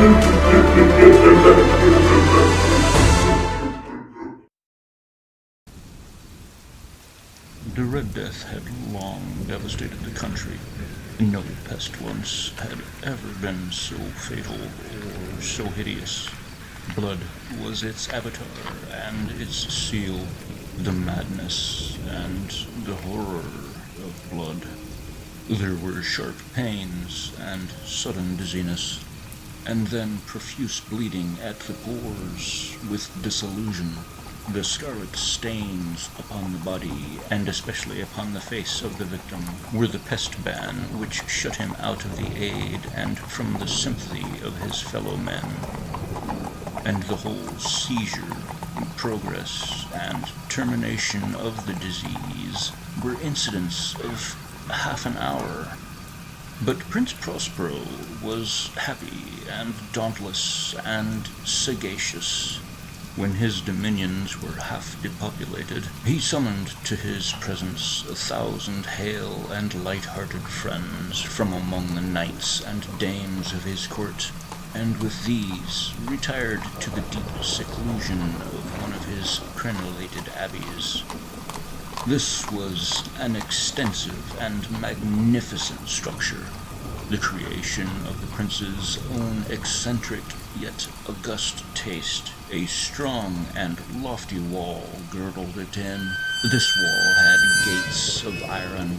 The Red Death had long devastated the country. No pestilence had ever been so fatal or so hideous. Blood was its avatar and its seal, the madness and the horror of blood. There were sharp pains and sudden dizziness, and then profuse bleeding at the pores with disillusion. The scarlet stains upon the body, and especially upon the face of the victim, were the pest ban which shut him out of the aid and from the sympathy of his fellow men. And the whole seizure, progress, and termination of the disease were incidents of half an hour. But Prince Prospero was happy and dauntless and sagacious. When his dominions were half depopulated, he summoned to his presence 1,000 hale and light-hearted friends from among the knights and dames of his court, and with these retired to the deep seclusion of one of his crenellated abbeys. This was an extensive and magnificent structure, the creation of the prince's own eccentric yet august taste. A strong and lofty wall girdled it in. This wall had gates of iron.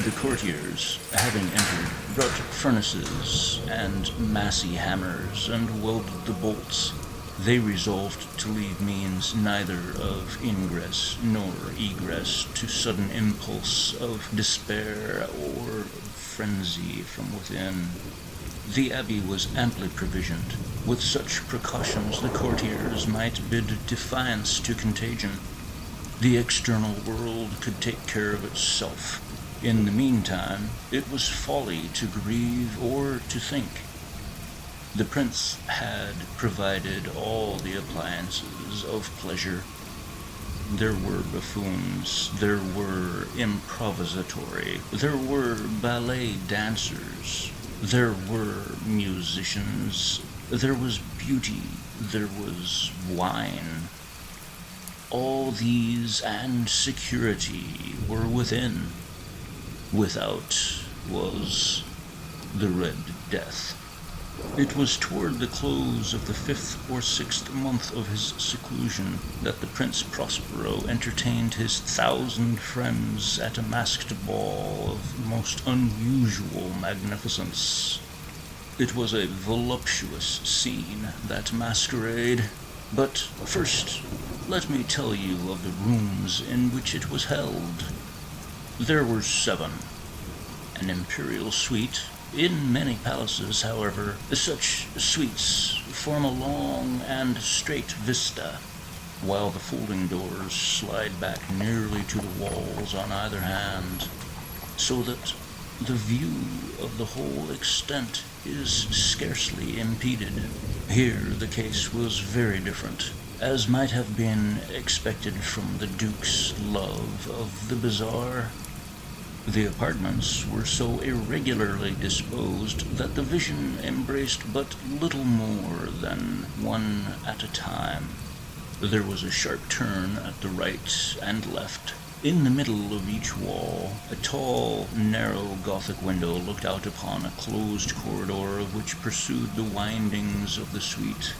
The courtiers, having entered, brought furnaces and massy hammers and welded the bolts. They resolved to leave means neither of ingress nor egress to sudden impulse of despair or frenzy from within. The abbey was amply provisioned. With such precautions the courtiers might bid defiance to contagion. The external world could take care of itself. In the meantime, it was folly to grieve or to think. The prince had provided all the appliances of pleasure. There were buffoons, there were improvisatori, there were ballet dancers, there were musicians, there was beauty, there was wine. All these and security were within. Without was the Red Death. It was toward the close of the 5th or 6th month of his seclusion that the Prince Prospero entertained his 1,000 friends at a masked ball of most unusual magnificence. It was a voluptuous scene, that masquerade. But first, let me tell you of the rooms in which it was held. There were 7. An imperial suite. In many palaces, however, such suites form a long and straight vista, while the folding doors slide back nearly to the walls on either hand, so that the view of the whole extent is scarcely impeded. Here the case was very different, as might have been expected from the Duke's love of the bizarre. The apartments were so irregularly disposed that the vision embraced but little more than one at a time. There was a sharp turn at the right and left. In the middle of each wall, a tall, narrow Gothic window looked out upon a closed corridor of which pursued the windings of the suite.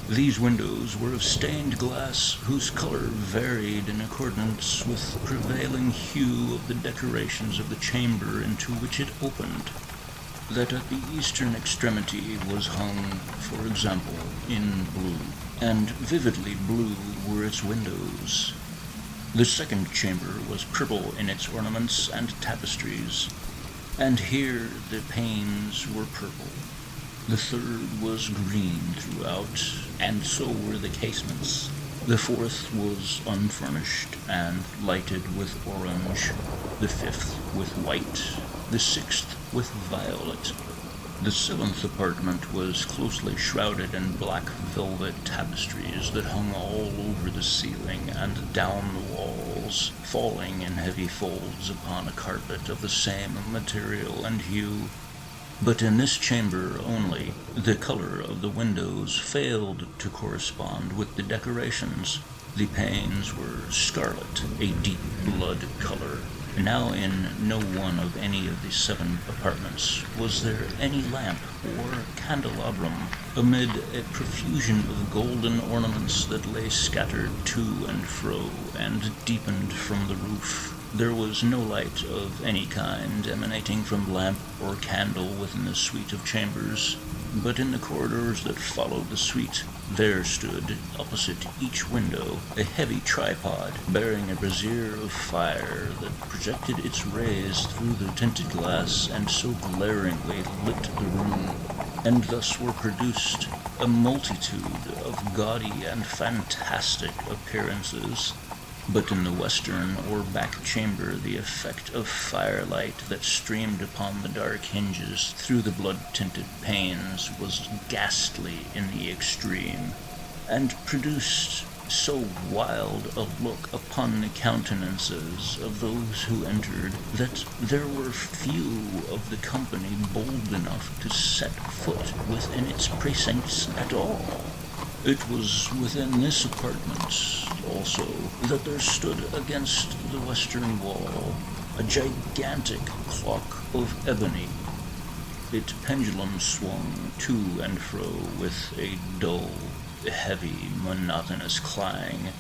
These windows were of stained glass, whose color varied in accordance with the prevailing hue of the decorations of the chamber into which it opened. That at the eastern extremity was hung, for example, in blue, and vividly blue were its windows. The second chamber was purple in its ornaments and tapestries, and here the panes were purple. The third was green throughout, and so were the casements. The fourth was unfurnished and lighted with orange, the fifth with white, the sixth with violet. The 7th apartment was closely shrouded in black velvet tapestries that hung all over the ceiling and down the walls, falling in heavy folds upon a carpet of the same material and hue. But in this chamber only, the color of the windows failed to correspond with the decorations. The panes were scarlet, a deep blood color. Now in no one of any of the 7 apartments was there any lamp or candelabrum, amid a profusion of golden ornaments that lay scattered to and fro and deepened from the roof. There was no light of any kind emanating from lamp or candle within the suite of chambers, but in the corridors that followed the suite, there stood, opposite each window, a heavy tripod bearing a brazier of fire that projected its rays through the tinted glass and so glaringly lit the room, and thus were produced a multitude of gaudy and fantastic appearances. But in the western or back chamber the effect of firelight that streamed upon the dark hinges through the blood-tinted panes was ghastly in the extreme, and produced so wild a look upon the countenances of those who entered that there were few of the company bold enough to set foot within its precincts at all. It was within this apartment, also, that there stood against the western wall a gigantic clock of ebony. Its pendulum swung to and fro with a dull, heavy, monotonous clang,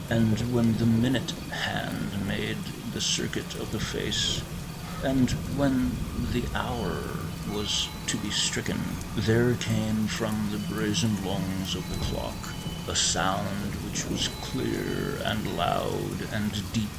and when the minute hand made the circuit of the face, and when the hour was to be stricken, there came from the brazen lungs of the clock a sound which was clear and loud and deep,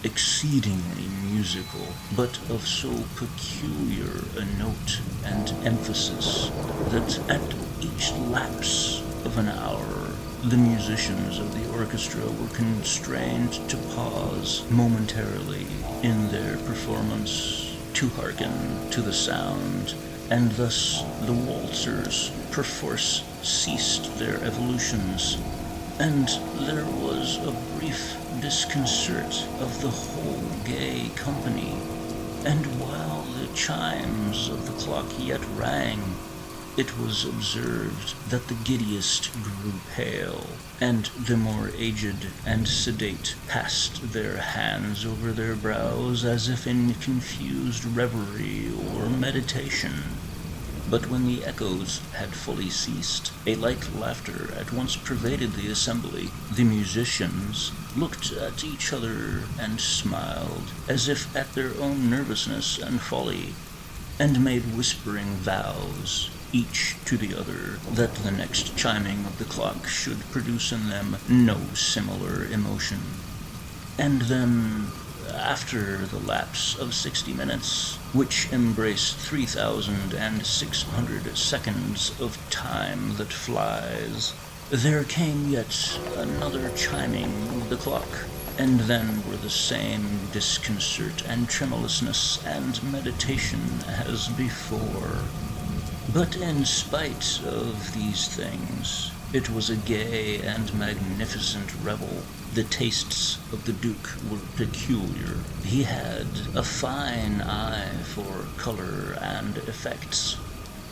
exceedingly musical, but of so peculiar a note and emphasis that at each lapse of an hour the musicians of the orchestra were constrained to pause momentarily in their performance to hearken to the sound, and thus the waltzers perforce ceased their evolutions, and there was a brief disconcert of the whole gay company, and while the chimes of the clock yet rang, it was observed that the giddiest grew pale, and the more aged and sedate passed their hands over their brows as if in confused reverie or meditation. But when the echoes had fully ceased, a light laughter at once pervaded the assembly. The musicians looked at each other and smiled, as if at their own nervousness and folly, and made whispering vows, each to the other, that the next chiming of the clock should produce in them no similar emotion. And then, after the lapse of 60 minutes, which embraced 3,600 seconds of time that flies, there came yet another chiming of the clock, and then were the same disconcert and tremulousness and meditation as before. But in spite of these things, it was a gay and magnificent revel. The tastes of the Duke were peculiar. He had a fine eye for color and effects.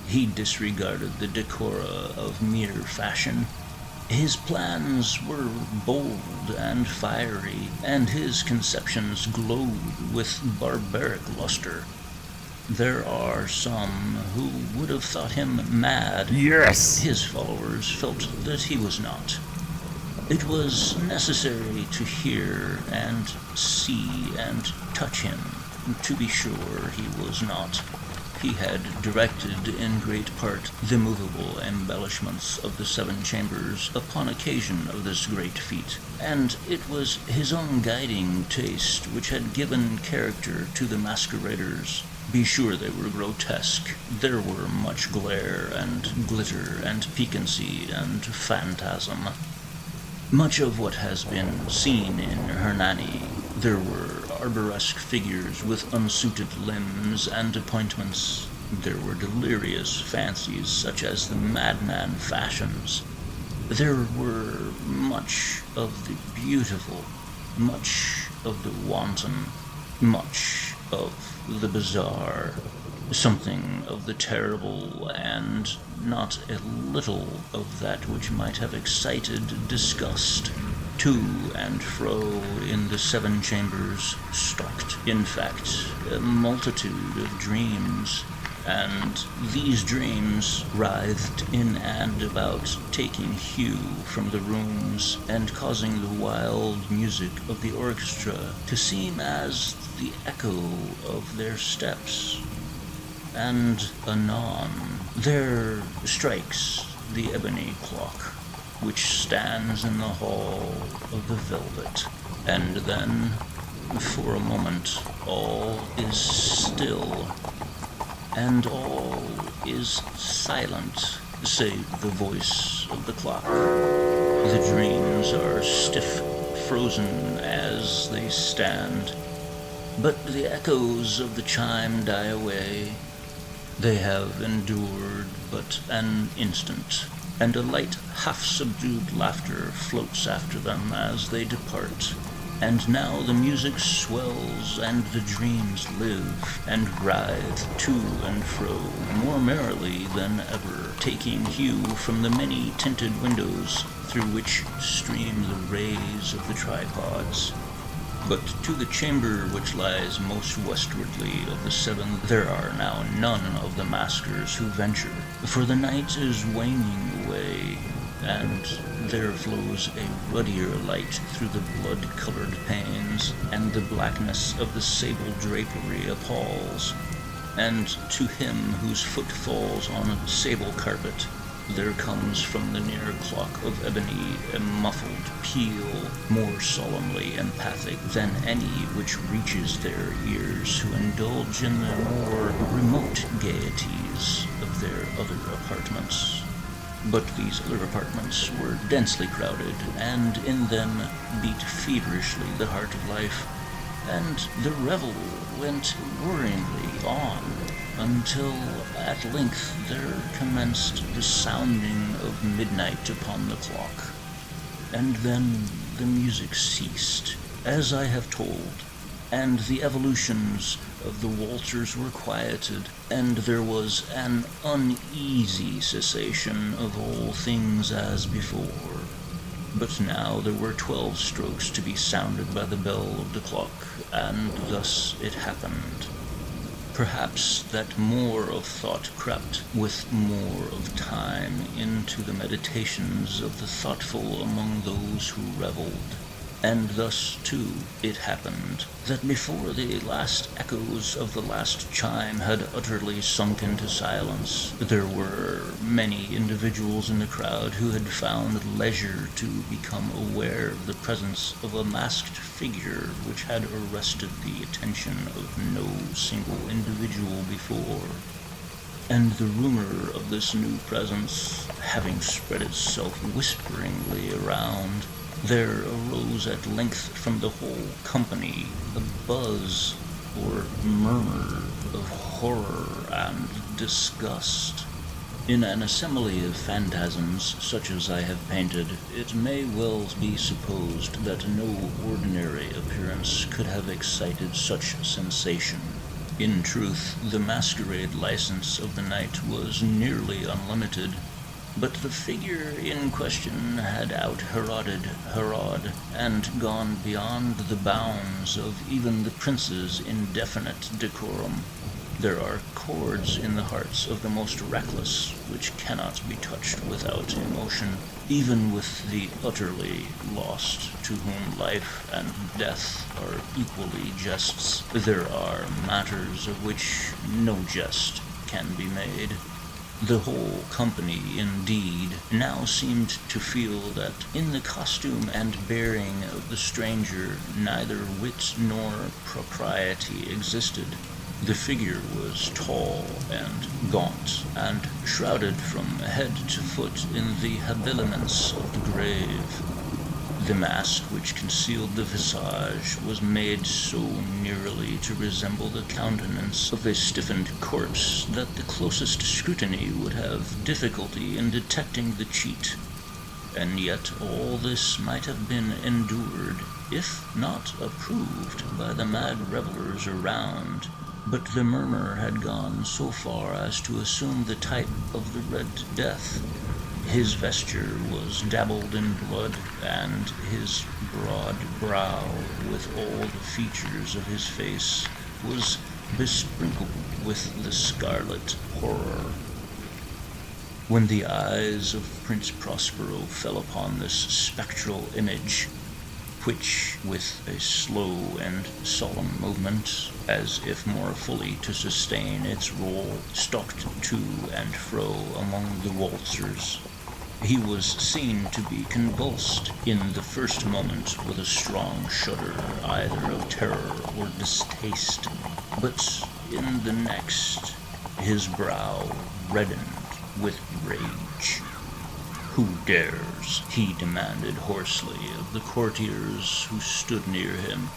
He disregarded the decora of mere fashion. His plans were bold and fiery, and his conceptions glowed with barbaric luster. There are some who would have thought him mad. Yes! His followers felt that he was not. It was necessary to hear and see and touch him to be sure he was not. He had directed in great part the movable embellishments of the 7 chambers upon occasion of this great feat, and it was his own guiding taste which had given character to the masqueraders. Be sure they were grotesque. There were much glare and glitter and piquancy and phantasm. Much of what has been seen in Hernani. There were arboresque figures with unsuited limbs and appointments. There were delirious fancies such as the madman fashions. There were much of the beautiful, much of the wanton, much of the bizarre. something of the terrible and not a little of that which might have excited disgust. To and fro in the 7 chambers stalked, in fact, a multitude of dreams, and these dreams writhed in and about, taking hue from the rooms and causing the wild music of the orchestra to seem as the echo of their steps. And anon there strikes the ebony clock, which stands in the hall of the velvet, and then, for a moment, all is still, and all is silent, save the voice of the clock. The dreams are stiff, frozen as they stand, but the echoes of the chime die away. They have endured but an instant, and a light, half-subdued laughter floats after them as they depart. And now the music swells, and the dreams live and writhe to and fro more merrily than ever, taking hue from the many tinted windows through which stream the rays of the tripods. But to the chamber which lies most westwardly of the 7 there are now none of the maskers who venture, for the night is waning away, and there flows a ruddier light through the blood-colored panes, and the blackness of the sable drapery appalls. And to him whose foot falls on sable carpet, there comes from the near clock of ebony a muffled peal, more solemnly emphatic than any which reaches their ears who indulge in the more remote gaieties of their other apartments. But these other apartments were densely crowded, and in them beat feverishly the heart of life, and the revel went whirringly on, until at length there commenced the sounding of midnight upon the clock. And then the music ceased, as I have told, and the evolutions of the waltzers were quieted, and there was an uneasy cessation of all things as before. But now there were 12 strokes to be sounded by the bell of the clock, and thus it happened. Perhaps that more of thought crept with more of time into the meditations of the thoughtful among those who revelled. And thus, too, it happened that before the last echoes of the last chime had utterly sunk into silence, there were many individuals in the crowd who had found leisure to become aware of the presence of a masked figure which had arrested the attention of no single individual before. And the rumor of this new presence having spread itself whisperingly around, there arose at length from the whole company a buzz or murmur of horror and disgust. In an assembly of phantasms such as I have painted, it may well be supposed that no ordinary appearance could have excited such sensation. In truth, the masquerade license of the night was nearly unlimited, but the figure in question had out-Heroded Herod, and gone beyond the bounds of even the prince's indefinite decorum. There are chords in the hearts of the most reckless which cannot be touched without emotion, even with the utterly lost, to whom life and death are equally jests. There are matters of which no jest can be made. The whole company, indeed, now seemed to feel that in the costume and bearing of the stranger neither wit nor propriety existed. The figure was tall and gaunt, and shrouded from head to foot in the habiliments of the grave. The mask which concealed the visage was made so nearly to resemble the countenance of a stiffened corpse that the closest scrutiny would have difficulty in detecting the cheat. And yet all this might have been endured, if not approved, by the mad revellers around, But the murmur had gone so far as to assume the type of the Red Death. His vesture was dabbled in blood, and his broad brow, with all the features of his face, was besprinkled with the scarlet horror. When the eyes of Prince Prospero fell upon this spectral image, which, with a slow and solemn movement, as if more fully to sustain its role, stalked to and fro among the waltzers, he was seen to be convulsed in the first moment with a strong shudder either of terror or distaste, but in the next his brow reddened with rage. "Who dares?" he demanded hoarsely of the courtiers who stood near him.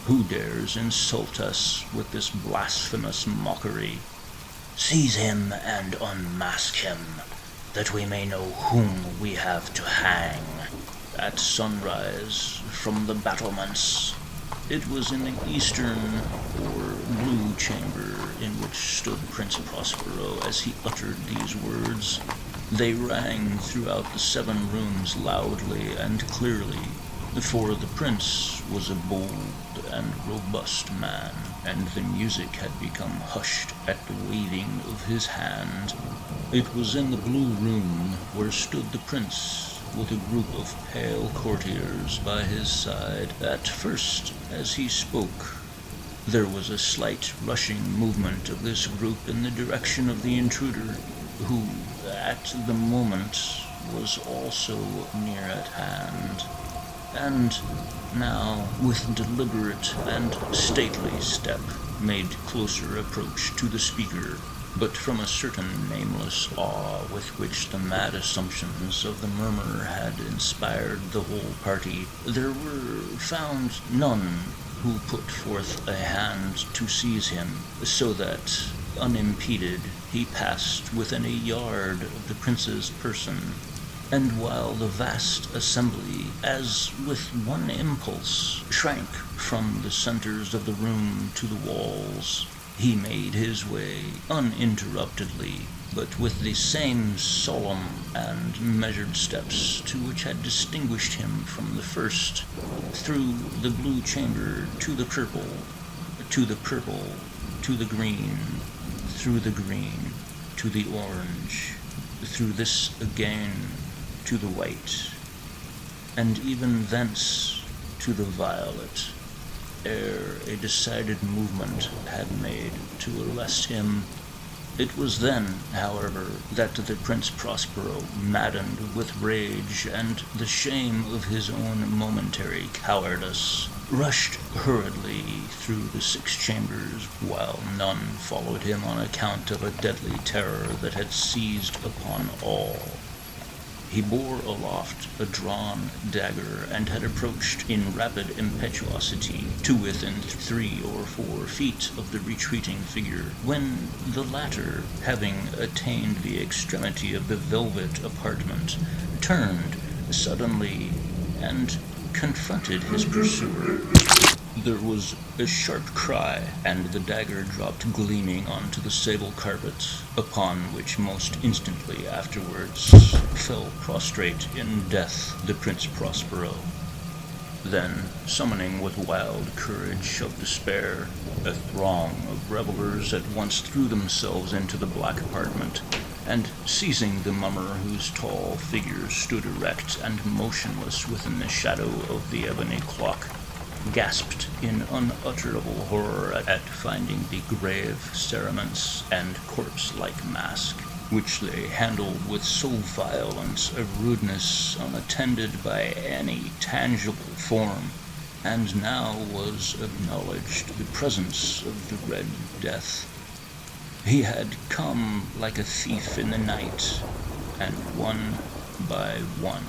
"Who dares insult us with this blasphemous mockery? Seize him and unmask him, that we may know whom we have to hang." At sunrise, from the battlements, it was in the eastern or blue chamber in which stood Prince Prospero as he uttered these words. They rang throughout the 7 rooms loudly and clearly, for the prince was a bold and robust man, and the music had become hushed at the waving of his hand. It was in the blue room where stood the prince, with a group of pale courtiers by his side. At first, as he spoke, there was a slight rushing movement of this group in the direction of the intruder, who, at the moment, was also near at hand, and now, with deliberate and stately step, made closer approach to the speaker, but from a certain nameless awe with which the mad assumptions of the murmur had inspired the whole party, there were found none who put forth a hand to seize him, so that, unimpeded, he passed within a yard of the prince's person, and while the vast assembly, as with one impulse, shrank from the centers of the room to the walls, he made his way uninterruptedly, but with the same solemn and measured steps to which had distinguished him from the first, through the blue chamber to the purple, to the purple, to the green, through the green, to the orange, through this again, to the white, and even thence to the violet, ere a decided movement had made to arrest him. It was then, however, that the Prince Prospero, maddened with rage and the shame of his own momentary cowardice, rushed hurriedly through the 6 chambers, while none followed him on account of a deadly terror that had seized upon all. He bore aloft a drawn dagger, and had approached in rapid impetuosity to within 3 or 4 feet of the retreating figure, when the latter, having attained the extremity of the velvet apartment, turned suddenly and confronted his pursuer. There was a sharp cry, and the dagger dropped gleaming onto the sable carpet, upon which most instantly afterwards fell prostrate in death the Prince Prospero. Then, summoning with wild courage of despair, a throng of revelers at once threw themselves into the black apartment, and seizing the mummer whose tall figure stood erect and motionless within the shadow of the ebony clock, gasped in unutterable horror at finding the grave cerements and corpse-like mask, which they handled with so violent a rudeness unattended by any tangible form, and now was acknowledged the presence of the Red Death. He had come like a thief in the night, and one by one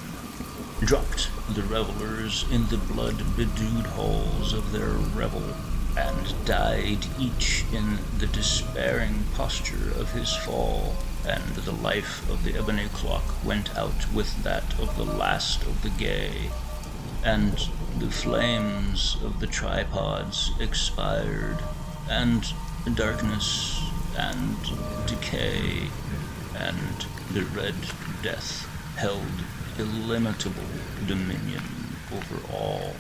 dropped the revelers in the blood-bedewed halls of their revel, and died each in the despairing posture of his fall, and the life of the ebony clock went out with that of the last of the gay, and the flames of the tripods expired, and Darkness and decay and the Red Death held illimitable dominion over all